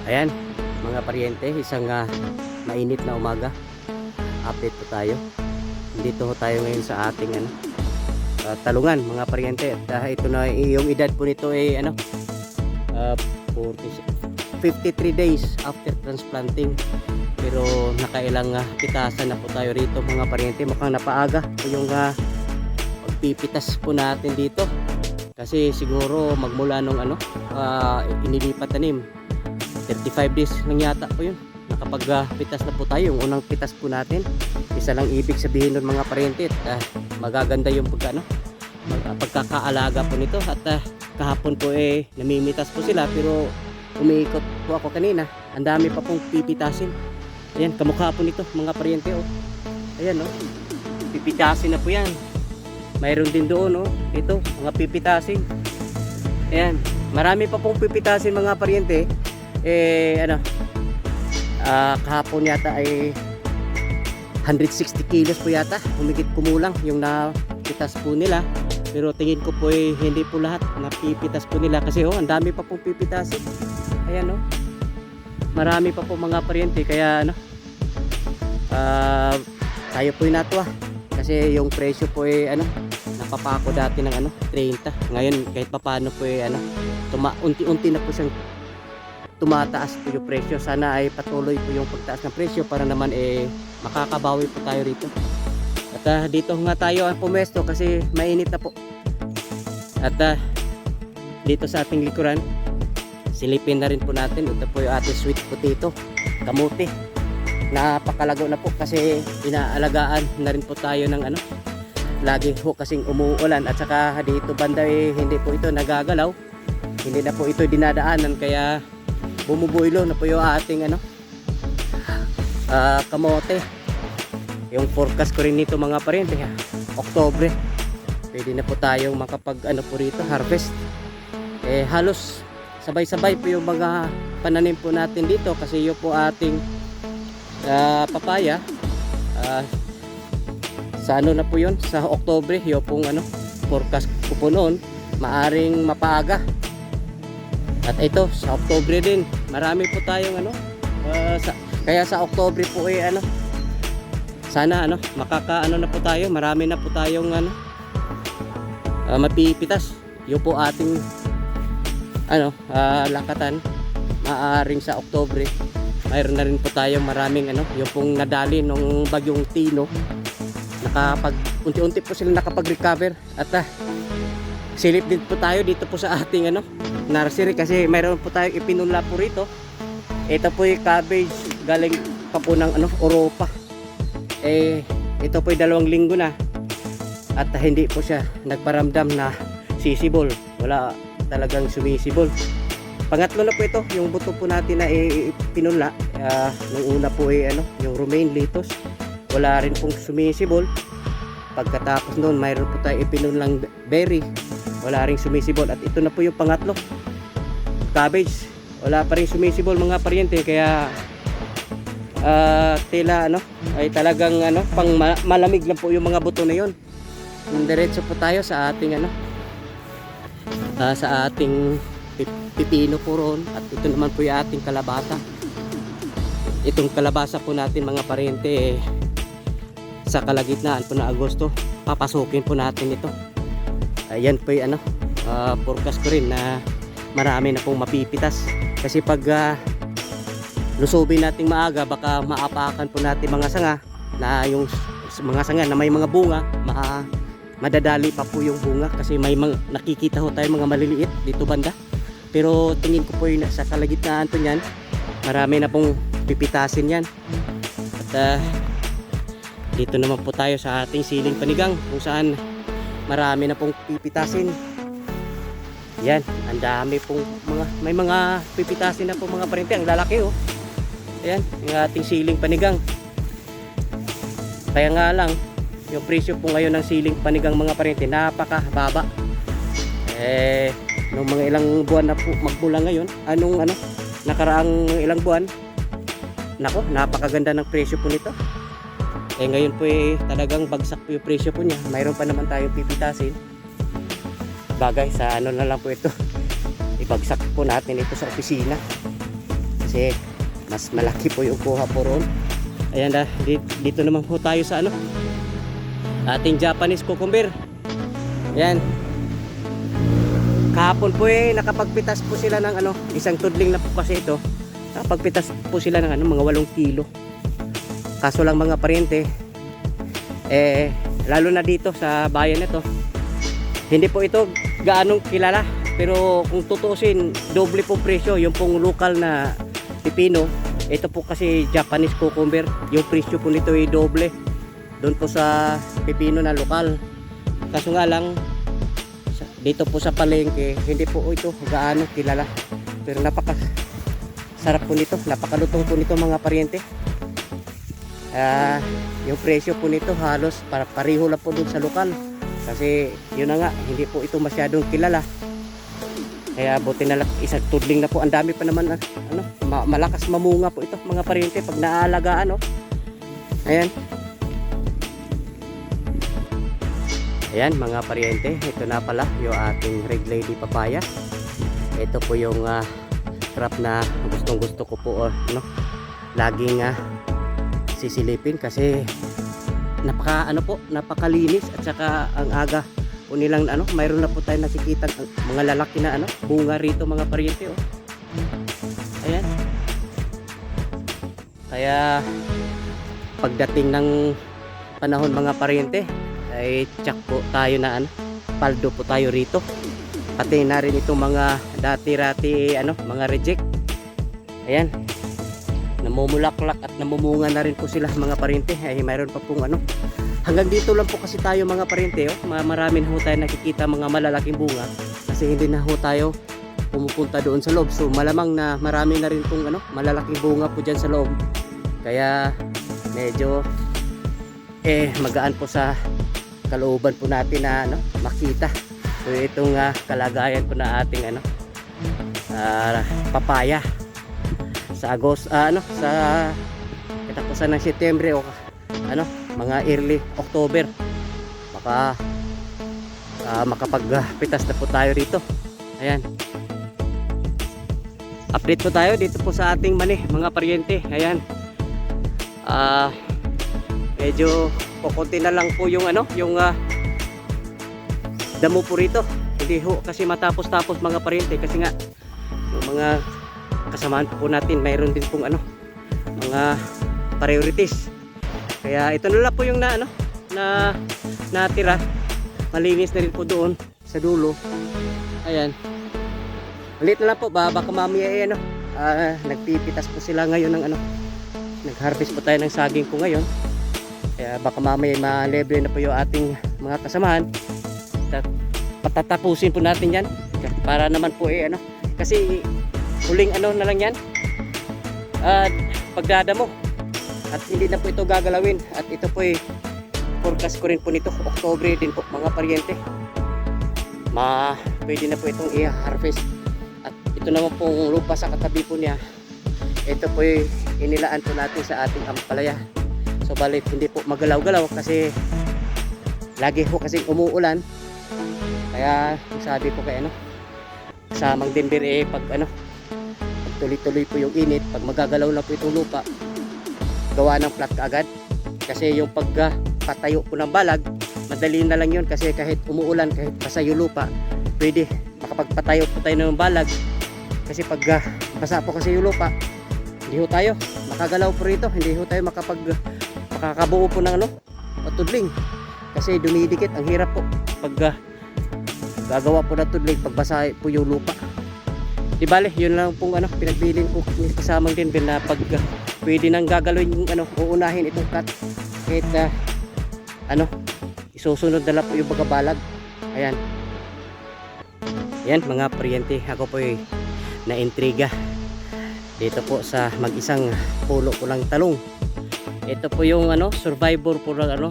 Ayan, mga paryente, isang mainit na umaga. Update po tayo. Dito tayo ngayon sa ating talungan, mga paryente. At ito na yung edad po nito ay 53 days after transplanting. Pero nakailang pitasan na po tayo rito, mga paryente. Mukhang napaaga po yung pagpipitas po natin dito. Kasi siguro magmula nung inilipat tanim, 35 days lang yata po yun. Nakapagpitas na po tayo. Yung unang pitas po natin, isa lang ibig sabihin nun, mga paryente. Magaganda yung pagkakaalaga po nito. At kahapon po namimitas po sila, pero umiikot po ako kanina. Ang dami pa pong pipitasin. Ayan, kamukha po nito, mga paryente. Ayan, pipitasin na po yan. Mayroon din doon, ito, mga pipitasin. Ayan, marami pa pong pipitasin, mga paryente. Kahapon yata ay 160 kilos po yata, humigit kumulang yung napitas po nila. Pero tingin ko po hindi po lahat napipitas po nila, kasi ang dami pa pong pipitasin. Ayan, marami pa po, mga paryente. Kaya tayo po natuwa kasi yung presyo po napapako dati ng 30. Ngayon kahit papaano po unti-unti na po siyang tumataas po yung presyo. Sana ay patuloy po yung pagtaas ng presyo para naman makakabawi po tayo rito. At dito nga tayo ang pumesto kasi mainit na po. At dito sa ating likuran, silipin na rin po natin. Ito po yung ating sweet potato, kamote. Napakalago na po kasi inaalagaan na rin po tayo ng lagi po kasing umuulan. At saka dito banda hindi po ito nagagalaw, hindi na po ito dinadaanan, kaya bumubuilo na po yung ating kamote. Yung forecast ko rin nito, mga paryente, Oktobre pwede na po tayong makapag po rito harvest. Halos sabay-sabay po yung mga pananim po natin dito, kasi yun po ating papaya. Sa na po yun, sa Oktobre, yun pong forecast ko po noon, maaring mapaaga. At ito sa Oktobre din, marami po tayong kaya sa Oktobre po sana na po tayo, marami na po tayong mapipitas. Yung po ating lakatan, maaring sa Oktobre mayroon na rin po tayong maraming yung pong nadali nung bagyong Tino. Unti-unti po sila nakapag-recover. At silip din po tayo dito po sa ating nursery, kasi mayroon po tayong ipinunla po rito. Ito po yung cabbage galing pa po ng Europa. Ito po yung 2 linggo na at hindi po siya nagparamdam na sisibol. Wala talagang sumisibol. Pangatlo na po ito, yung buto po natin na pinunla. Nung una po yung romaine lettuce, wala rin pong sumisibol. Pagkatapos noon, mayroon po tayo ipinunlang berry, wala rin sumisibol. At ito na po yung pangatlo, cabbage, wala pa rin sumisibol, mga paryente. Kaya tila ay talagang pang malamig lang po yung mga buto na yon. Diretso po tayo sa ating sa ating pipino po ron. At ito naman po yung ating kalabasa. Itong kalabasa po natin, mga paryente, sa kalagitnaan po na Agosto papasukin po natin ito. Ayan po yung forecast ko rin na marami na pong mapipitas. Kasi pag lusubin nating maaga, baka maapakan po natin mga sanga, na yung mga sanga na may mga bunga, madadali pa po yung bunga, kasi may nakikita ho tayo mga maliliit dito banda. Pero tingin ko po yun sa kalagitnaan po niyan, marami na pong pipitasin yan. At dito naman po tayo sa ating siling panigang, kung saan marami na pong pipitasin. Yan, ang dami pong may mga pipitasin na po, mga paryente. Ang lalaki Ayan, yung ating siling panigang. Kaya nga lang, yung presyo po ngayon ng siling panigang, mga paryente, napakababa. Nung mga ilang buwan na po magmula ngayon, nakaraang ilang buwan, nako, napakaganda ng presyo po nito. Ngayon po talagang bagsak po yung presyo po niya. Mayroon pa naman tayong pipitasin. Bagay sa na lang po ito, ibagsak po natin ito sa opisina. kasi mas malaki po yung kuha po roon. Ayan na, dito naman po tayo sa ano, ating Japanese cucumber. Ayan, kahapon po nakapagpitas po sila ng ano, isang tudling na po kasi ito. Nakapagpitas po sila ng ano, mga 8 kilo. Kaso lang mga paryente, lalo na dito sa bayan nito, hindi po ito gaanong kilala. Pero kung tutuusin, doble po presyo. Yung pong lokal na pipino, ito po kasi Japanese cucumber, yung presyo po nito ay doble doon po sa pipino na lokal. Kaso nga lang, dito po sa palengke, hindi po ito gaano kilala. Pero napaka sarap po nito, napakalutong po nito mga paryente. Yung presyo po nito halos pareho lang po doon sa lokal. Kasi yun na nga, hindi po ito masyadong kilala. Kaya buti na lang isang tudling na po. Ang dami pa naman ano, malakas mamunga po ito mga paryente pag naaalagaan, oh. Ayan. Ayan mga paryente, ito na pala yung ating Red Lady papaya. Ito po yung crop na gustong gusto ko po, no? Laging sisilipin kasi napakalinis at saka ang aga o nilang ano, mayroon na po tayo nakikita mga lalaki na ano, bunga rito mga paryente, oh. Ayan. Kaya pagdating ng panahon mga paryente ay tsak po tayo na ano, paldo po tayo rito. Pati na rin itong mga dati-rati ano, mga reject. Ayan. Namumulaklak at namumunga na rin po sila mga paryente. Ay mayroon pa pong ano, hanggang dito lang po kasi tayo mga paryente, oh. Marami na ho tayo nakikita mga malalaking bunga kasi hindi na ho tayo pumupunta doon sa loob. So malamang na marami na rin pong ano, malalaking bunga po dyan sa loob. Kaya medyo magaan po sa kalooban po natin na ano, makita. So itong kalagayan po na ating ano, papaya sa sa katapusan ng Setyembre o ano, mga early October, baka makapagpitas na po tayo rito. Ayan, update po tayo dito po sa ating mani mga paryente. Ayan, medyo kukunti na lang po yung ano, yung damo po rito. Hindi ho kasi matapos-tapos mga paryente kasi nga yung mga kasamahan po natin mayroon din pong ano, mga priorities. Kaya ito na lang po yung na natira. Malinis na rin po doon sa dulo. Ayan, ulit na lang po, baka mamaya ano, nagpipitas po sila ngayon ng ano, nag-harvest po tayo ng saging po ngayon. Kaya baka mamaya ma-level na po yung ating mga kasamahan. Patatapusin po natin yan para naman po ano, kasi huling ano na lang yan, pagdadamo, at hindi na po ito gagalawin. At ito po forecast ko rin po nito, October din po mga paryente, pwede na po itong i-harvest. At ito naman pong lupa sa katabi po niya, ito po inilaan po natin sa ating ampalaya. So balik hindi po magalaw-galaw kasi lagi po kasi umuulan. Kaya sabi ko kay ano, sa Mang Denver pag ano, tuloy-tuloy po yung init, pag magagalaw na po itong lupa, gawa ng flat kaagad. Kasi yung pagpatayo po ng balag, madali na lang yun kasi kahit umuulan, kahit basa yung lupa, pwede makapagpatayo po tayo ng balag. Kasi pag basa po kasi yung lupa, hindi ho tayo makagalaw po rito, hindi ho tayo makakabuo po ng ano, tudling. Kasi dumidikit, ang hirap po pag gagawa po ng tudling pag basa po yung lupa. Di bale, yun lang pong ano, pinagbilin ko sa Mang Denver na pag pwede nang gagalawin yung ano, uunahin itong cut. Kahit ano, isusunod na lang po yung bagabalag. Ayan. Ayan mga paryente, ako po na-intriga dito po sa mag-isang pulo ko lang talong. Ito po yung ano, survivor po ng ano,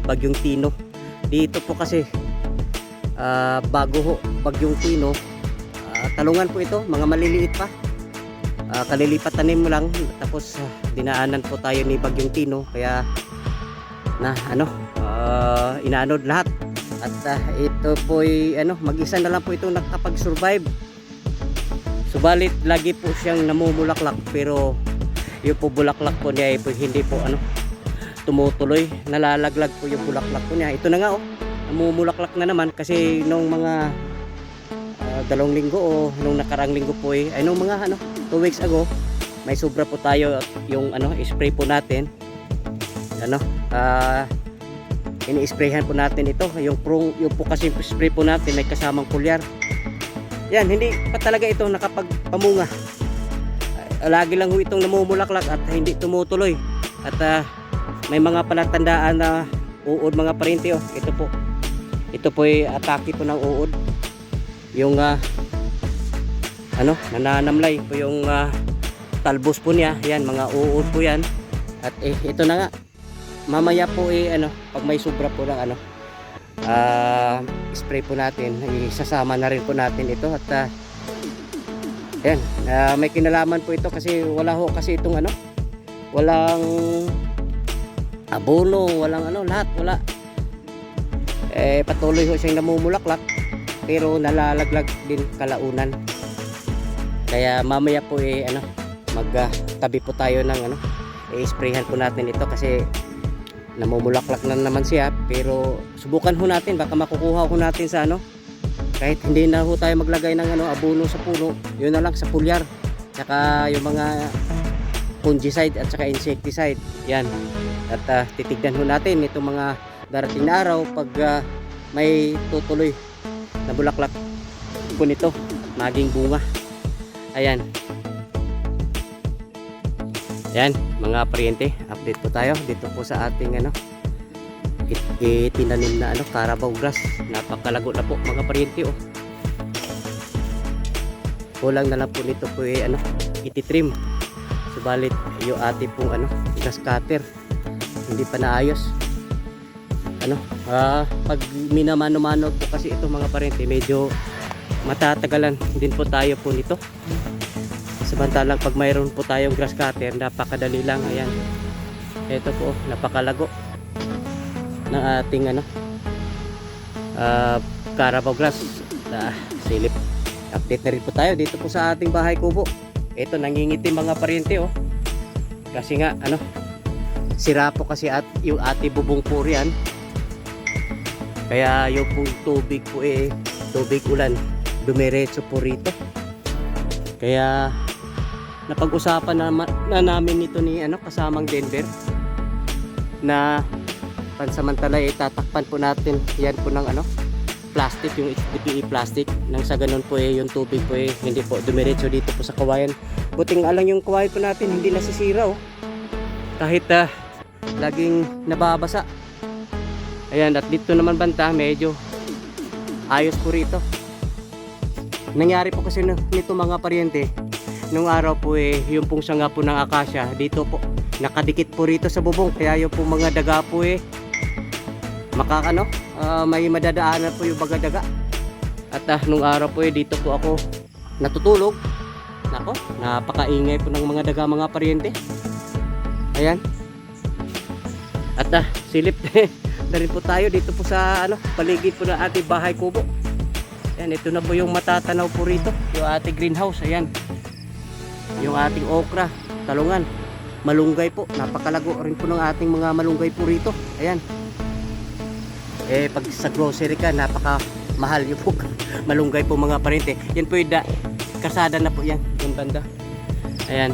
Bagyong Tino. Dito po kasi bago ho Bagyong Tino, talungan po ito, mga maliliit pa, kalilipat tanim mo lang, tapos dinaanan po tayo ni Bagyong Tino, kaya na ano, inaanod lahat. At ito po ano, mag-isa na lang po itong nakapag-survive. Subalit lagi po siyang namumulaklak, pero yung po bulaklak po niya ay po hindi po tumutuloy, nalalaglag po yung bulaklak po niya. Ito na nga namumulaklak na naman kasi nung mga 2 linggo o nung nakarang linggo po ay nung mga 2 weeks ago, may sobra po tayo yung spray po natin. Ini-sprayhan po natin ito, yung po kasi spray po natin may kasamang pulyar. Yan, hindi pa talaga ito nakapagpamunga. Lagi lang ho itong namumulaklak at hindi tumutuloy. At may mga palatandaan na uod mga parente. Ito po ay atake po ng uod. Yung nananamlay po yung talbos po niya. Yan, mga uod po yan. At ito na nga, mamaya po pag may sobra po ng spray po natin, isasama na rin po natin ito. At yan, may kinalaman po ito kasi wala ho kasi itong walang abono, walang lahat wala. Patuloy ho siyang namumulaklak pero nalalaglag din kalaunan. Kaya mamaya po magtabi po tayo ng i-sprayhan po natin ito kasi namumulaklak na naman siya. Pero subukan ho natin, baka makukuha ho natin sa kahit hindi na ho tayo maglagay ng abono sa puno, yun na lang sa pulyar, tsaka yung mga fungicide at saka insecticide. Yan, at titignan ho natin itong mga darating na araw pag may tutuloy na bulaklak po nito, maging bunga. Ayan, yan mga parente, update po tayo dito po sa ating itinanim na Carabao grass. Napakalago na po mga parente. Kulang na lang po nito po ititrim. Subalit yung ate pong grass cutter hindi pa naayos. Pag minamano-mano po kasi ito mga parente, medyo matatagalan din po tayo po nito. Samantalang pag mayroon po tayong grass cutter, napakadali lang. Ayan, ito po, napakalago ng ating Carabao grass. Silip. Update na rin po tayo dito po sa ating bahay kubo. Ito, nangingitim mga parente kasi nga sira po kasi yung ate bubong po riyan. Kaya yung po tubig po tubig ulan dumiretso po rito. Kaya napag-usapan na namin ito ni kasamang Denver na pansamantala tatakpan po natin yan po ng plastic, yung HDPE plastic, nang sa ganun po yung tubig po hindi po dumiretso dito po sa kawayan. Buting alang yung kawayan po natin hindi nasisira kahit laging nababasa. Ayan, at dito naman banta medyo ayos po rito. Nangyari po kasi nito mga parente, nung araw po yung pong sanga po ng akasya dito po nakadikit po rito sa bubong, kaya yung po mga daga po may madadaanan po yung baga daga. At nung araw po dito po ako natutulog. Nako, napakaingay po ng mga daga mga parente. Ayan, at silip na rin po tayo dito po sa paligid po ng ating bahay kubo. Ayan, ito na po yung matatanaw po rito, yung ating greenhouse. Ayan, yung ating okra, talungan, malunggay po, napakalago rin po ng ating mga malunggay po rito. Ayan, pag sa grocery ka, napaka mahal yung po malunggay po mga parente. Yan po yung kasada na po yan, yung banda. Ayan.